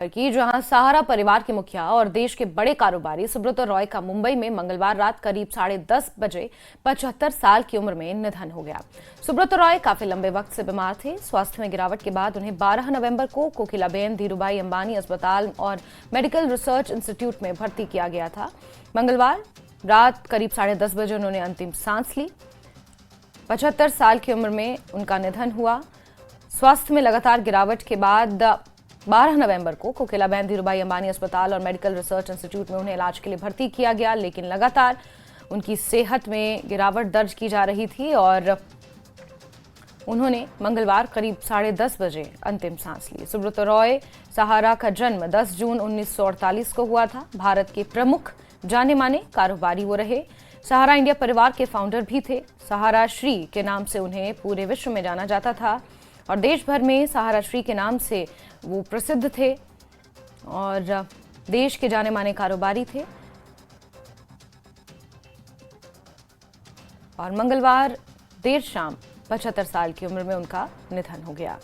की, जहां सहारा परिवार के मुखिया और देश के बड़े कारोबारी सुब्रतो रॉय का मुंबई में मंगलवार रात करीब 10:30 बजे 75 साल की उम्र में निधन हो गया। सुब्रतो रॉय काफी लंबे वक्त से बीमार थे। स्वास्थ्य में गिरावट के बाद उन्हें 12 नवंबर को कोकिलाबेन धीरूभाई अंबानी अस्पताल और मेडिकल रिसर्च इंस्टीट्यूट में भर्ती किया गया था। मंगलवार रात करीब 10:30 बजे उन्होंने अंतिम सांस ली। 75 साल की उम्र में उनका निधन हुआ। स्वास्थ्य में लगातार गिरावट के बाद 12 नवंबर को कोकिलाबेन धीरूभाई अंबानी अस्पताल और मेडिकल रिसर्च इंस्टीट्यूट में उन्हें इलाज के लिए भर्ती किया गया, लेकिन लगातार उनकी सेहत में गिरावट दर्ज की जा रही थी और उन्होंने मंगलवार करीब 10:30 बजे अंतिम सांस ली। सुब्रतो रॉय सहारा का जन्म 10 जून 1948 को हुआ था। भारत के प्रमुख जाने माने कारोबारी वो रहे। सहारा इंडिया परिवार के फाउंडर भी थे। सहारा श्री के नाम से उन्हें पूरे विश्व में जाना जाता था और देश भर में सहारा श्री के नाम से वो प्रसिद्ध थे और देश के जाने माने कारोबारी थे। और मंगलवार देर शाम 75 साल की उम्र में उनका निधन हो गया।